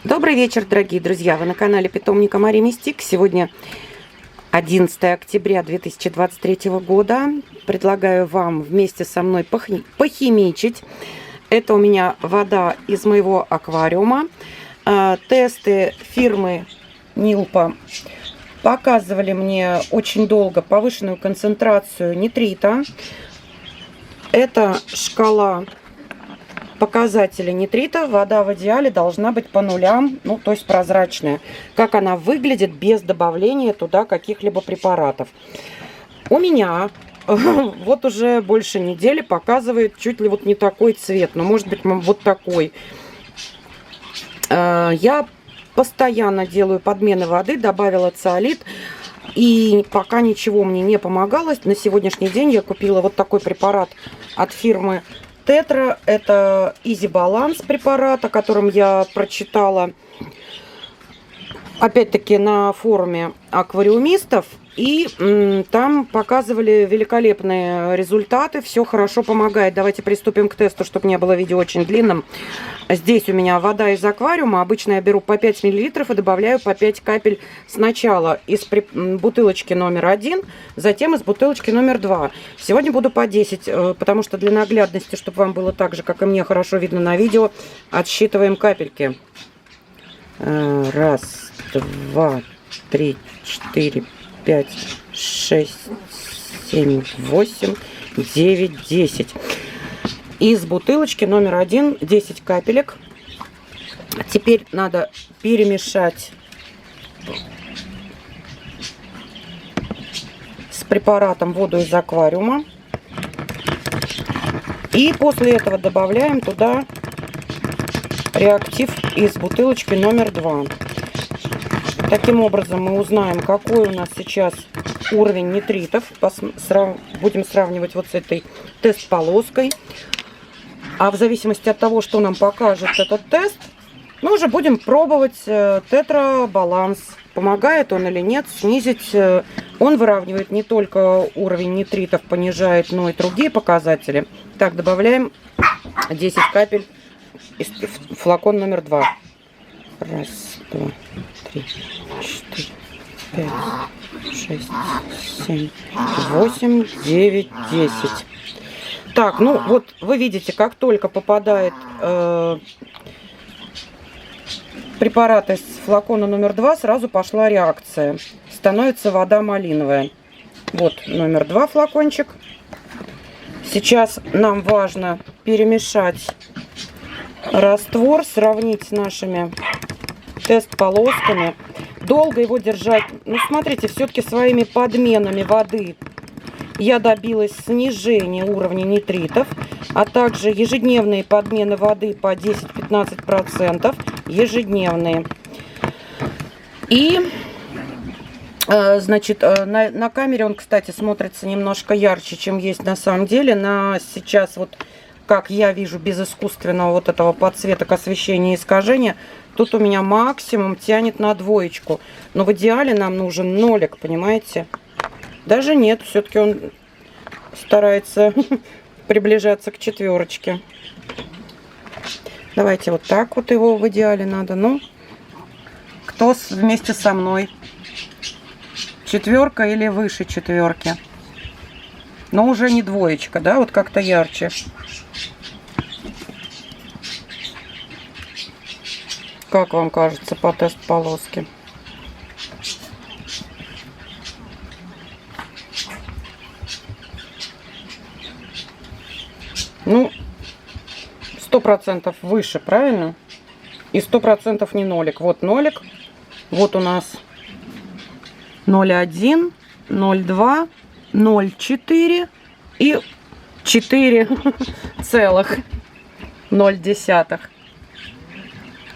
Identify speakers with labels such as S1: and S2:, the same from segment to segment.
S1: Добрый вечер, дорогие друзья! Вы на канале питомника Мария Мистик. Сегодня 11 октября 2023 года. Предлагаю вам вместе со мной похимичить. Это у меня вода из моего аквариума. Тесты фирмы Нилпа показывали мне очень долго повышенную концентрацию нитрита. Это шкала показатели нитрита. Вода в идеале должна быть по нулям, ну то есть прозрачная. Как она выглядит без добавления туда каких-либо препаратов. У меня вот уже больше недели показывает чуть ли вот не такой цвет, но может быть вот такой. Я постоянно делаю подмены воды, добавила циолит, и пока ничего мне не помогало. На сегодняшний день я купила вот такой препарат от фирмы Тетра. Это Easy Balance препарат, о котором я прочитала опять-таки на форуме аквариумистов. И там показывали великолепные результаты. Все хорошо помогает. Давайте приступим к тесту, чтобы не было видео очень длинным. Здесь у меня вода из аквариума. Обычно я беру по 5 мл и добавляю по 5 капель сначала из бутылочки номер 1, затем из бутылочки номер 2. Сегодня буду по 10, потому что для наглядности, чтобы вам было так же, как и мне, хорошо видно на видео, отсчитываем капельки. Раз, два, три, четыре, 5, 6, 7, 8, 9, 10. Из бутылочки номер 1 10 капелек. Теперь надо перемешать с препаратом воду из аквариума. И после этого добавляем туда реактив из бутылочки номер 2. Таким образом мы узнаем, какой у нас сейчас уровень нитритов. Будем сравнивать вот с этой тест-полоской. А в зависимости от того, что нам покажет этот тест, мы уже будем пробовать Тетра Баланс. Помогает он или нет снизить. Он выравнивает не только уровень нитритов, понижает, но и другие показатели. Так, добавляем 10 капель из флакон номер 2. Раз, два, 3, 4, 5, 6, 7, 8, 9, 10. Так, ну вот вы видите, как только попадает препарат из флакона номер 2, сразу пошла реакция. Становится вода малиновая. Вот номер 2 флакончик. Сейчас нам важно перемешать раствор, сравнить с нашими тест-полосками. Долго его держать. Ну, смотрите, все-таки своими подменами воды я добилась снижения уровня нитритов, а также ежедневные подмены воды по 10-15%. Ежедневные. И, значит, на камере он, кстати, смотрится немножко ярче, чем есть на самом деле. Сейчас вот, как я вижу, без искусственного вот этого подсветок, освещения и искажения, тут у меня максимум тянет на 2. Но в идеале нам нужен нолик, понимаете? Даже нет, все-таки он старается приближаться к 4. Давайте вот так вот его в идеале надо. Ну, кто вместе со мной? 4 или выше 4? Но уже не 2, да? Вот как-то ярче. Как вам кажется по тест-полоске? Ну, 100% выше, правильно? И 100% не нолик. Вот нолик. Вот у нас 0,1, 0,2, 0,4 и 4,0.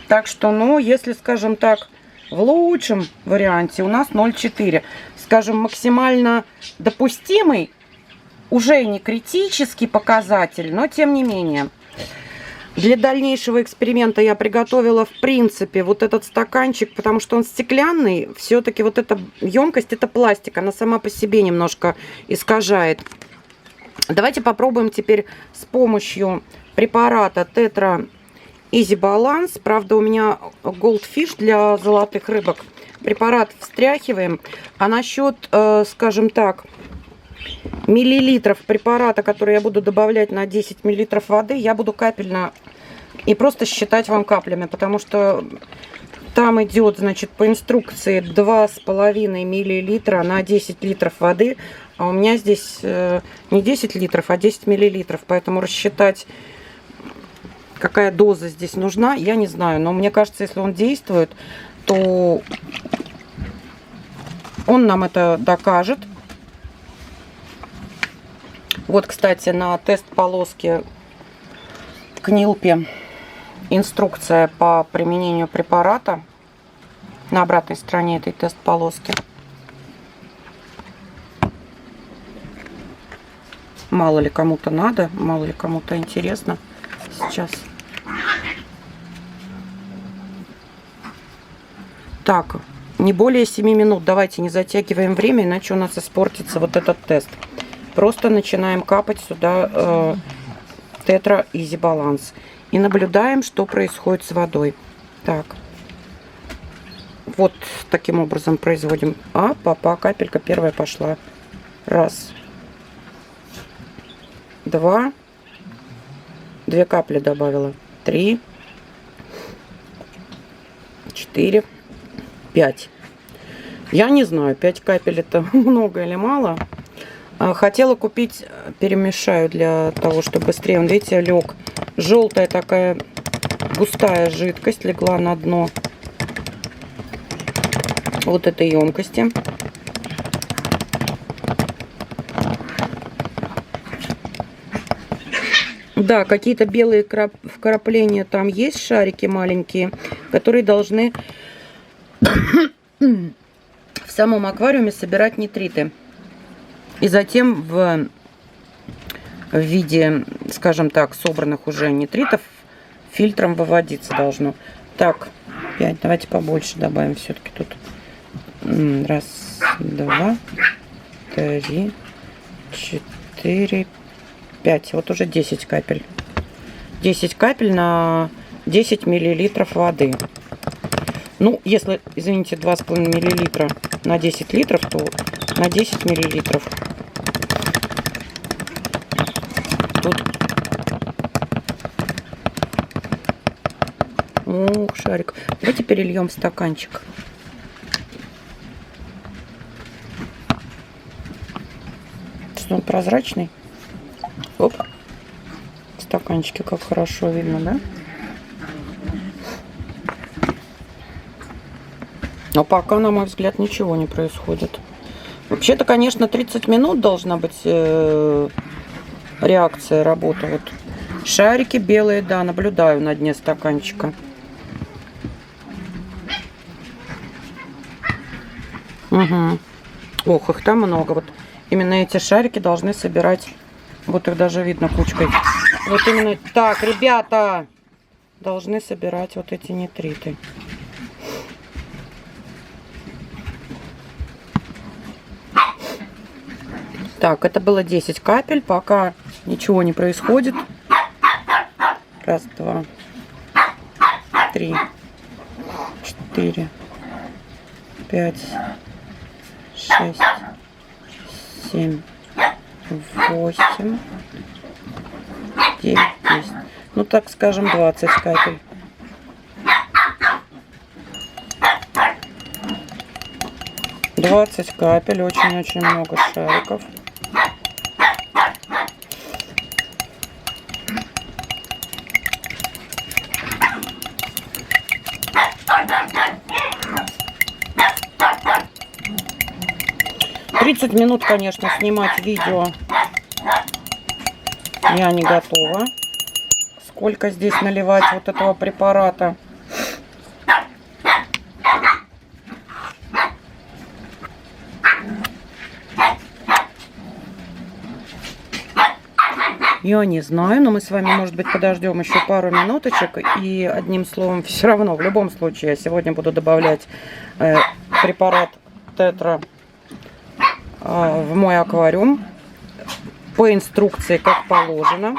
S1: Так что, ну, если, скажем так, в лучшем варианте у нас 0,4. Скажем, максимально допустимый, уже не критический показатель, но тем не менее. Для дальнейшего эксперимента я приготовила, в принципе, вот этот стаканчик, потому что он стеклянный. Все-таки вот эта емкость, это пластик, она сама по себе немножко искажает. Давайте попробуем теперь с помощью препарата Тетра Easy Balance. Правда, у меня Goldfish для золотых рыбок. Препарат встряхиваем. А насчет, скажем так, миллилитров препарата, который я буду добавлять на 10 миллилитров воды, я буду капельно и просто считать вам каплями, потому что там идет, значит, по инструкции 2,5 миллилитра на 10 литров воды, а у меня здесь не 10 литров, а 10 миллилитров, поэтому рассчитать, какая доза здесь нужна, я не знаю, но мне кажется, если он действует, то он нам это докажет. Вот, кстати, на тест-полоске в Книлпе инструкция по применению препарата на обратной стороне этой тест-полоски. Мало ли кому-то надо, мало ли кому-то интересно. Сейчас. Так, не более 7 минут. Давайте не затягиваем время, иначе у нас испортится вот этот тест. Просто начинаем капать сюда Tetra Easy Balance. И наблюдаем, что происходит с водой. Так. Вот таким образом производим. Папа, капелька первая пошла. Раз. Два. 2 капли добавила. 3. 4. 5. Я не знаю, 5 капель это много или мало. Хотела купить, перемешаю для того, чтобы быстрее. Он, видите, лег. Желтая такая густая жидкость легла на дно вот этой емкости. Да, какие-то белые вкрапления там есть, шарики маленькие, которые должны в самом аквариуме собирать нитриты. И затем в виде, скажем так, собранных уже нитритов фильтром выводиться должно. Так, 5. Давайте побольше добавим все-таки тут. 1, 2, 3, 4, 5. Вот уже 10 капель. 10 капель на 10 миллилитров воды. Ну, если, извините, 2,5 миллилитра на 10 литров, то на 10 миллилитров. Тут. Ох, шарик. Давайте перельем в стаканчик. Что он прозрачный? Оп. В стаканчике как хорошо видно, да? Но пока, на мой взгляд, ничего не происходит. Вообще-то, конечно, 30 минут должна быть реакция, работа. Вот шарики белые, да, наблюдаю на дне стаканчика. Угу. Ох, их там много. Вот именно эти шарики должны собирать. Вот их даже видно кучкой. Вот именно так, ребята, должны собирать вот эти нитриты. Так, это было 10 капель, пока ничего не происходит. 1, 2, 3, 4, 5, 6, 7, 8, 9, 10. Ну, так скажем, 20 капель. Капель, очень-очень много шариков. «30 минут, конечно, снимать видео я не готова. Сколько здесь наливать вот этого препарата. Я не знаю, но мы с вами, может быть, подождем еще пару минуточек. И одним словом, все равно, в любом случае, я сегодня буду добавлять препарат Тетра в мой аквариум по инструкции, как положено.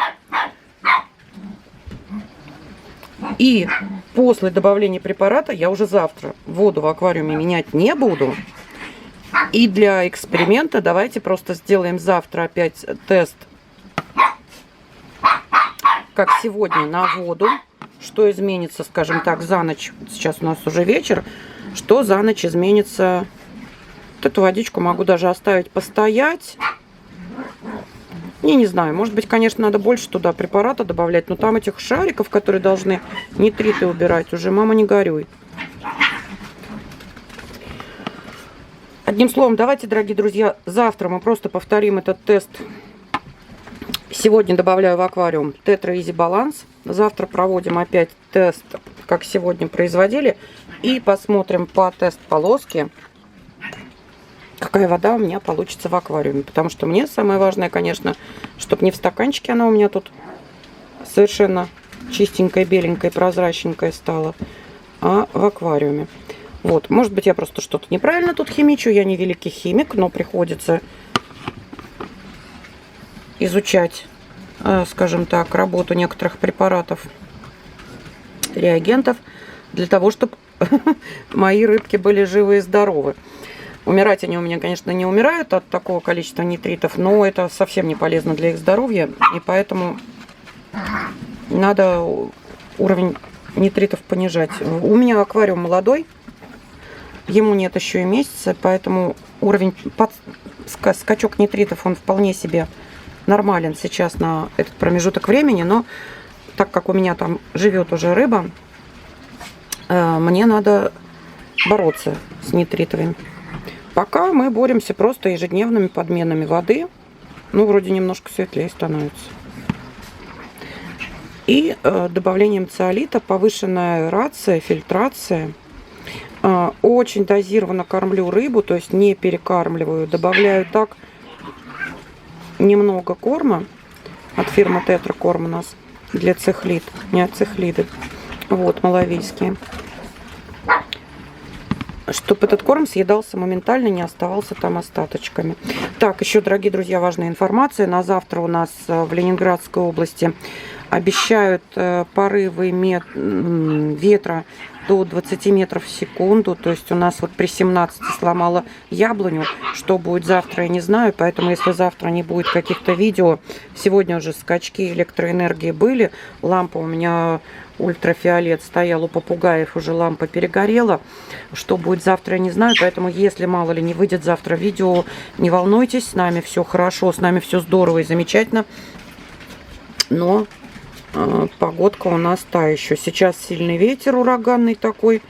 S1: И после добавления препарата я уже завтра воду в аквариуме менять не буду. И для эксперимента давайте просто сделаем завтра опять тест, как сегодня, на воду. Что изменится, скажем так, за ночь. Сейчас у нас уже вечер. Что за ночь изменится. Вот эту водичку могу даже оставить постоять. Не знаю, может быть, конечно, надо больше туда препарата добавлять, но там этих шариков, которые должны нитриты убирать, уже мама не горюй. Одним словом, давайте, дорогие друзья, завтра мы просто повторим этот тест. Сегодня добавляю в аквариум Tetra Easy Balance. Завтра проводим опять тест, как сегодня производили. И посмотрим по тест-полоске, какая вода у меня получится в аквариуме. Потому что мне самое важное, конечно, чтобы не в стаканчике она у меня тут совершенно чистенькая, беленькая, прозрачненькая стала, а в аквариуме. Вот, может быть, я просто что-то неправильно тут химичу. Я не великий химик, но приходится изучать, скажем так, работу некоторых препаратов, реагентов, для того, чтобы мои рыбки были живы и здоровы. Умирать они у меня, конечно, не умирают от такого количества нитритов, но это совсем не полезно для их здоровья, и поэтому надо уровень нитритов понижать. У меня аквариум молодой, ему нет еще и месяца, поэтому уровень, скачок нитритов, он вполне себе нормален сейчас на этот промежуток времени, но так как у меня там живет уже рыба, мне надо бороться с нитритовыми. Пока мы боремся просто ежедневными подменами воды. Ну, вроде немножко светлее становится. И добавлением циолита, повышенная аэрация, фильтрация. Очень дозированно кормлю рыбу, то есть не перекармливаю. Добавляю так немного корма от фирмы Tetra корм у нас для цихлид, не от цихлиды. Вот, малавийские. Чтобы этот корм съедался моментально, не оставался там остаточками. Так, еще, дорогие друзья, важная информация. На завтра у нас в Ленинградской области обещают порывы ветра до 20 метров в секунду. То есть у нас вот при 17 сломала яблоню. Что будет завтра, я не знаю. Поэтому, если завтра не будет каких-то видео, сегодня уже скачки электроэнергии были. Лампа у меня ультрафиолет стоял у попугаев, уже лампа перегорела. Что будет завтра, я не знаю. Поэтому, если мало ли не выйдет завтра видео, не волнуйтесь, с нами все хорошо, с нами все здорово и замечательно. Но погодка у нас та еще. Сейчас сильный ветер ураганный такой.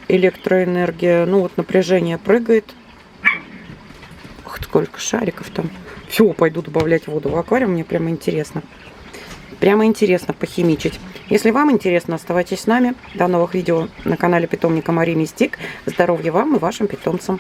S1: Электроэнергия, ну вот напряжение прыгает. Ух, сколько шариков там. Все, пойду добавлять воду в аквариум, мне прямо интересно. Прямо интересно похимичить. Если вам интересно, оставайтесь с нами. До новых видео на канале питомника Мари Мистик. Здоровья вам и вашим питомцам.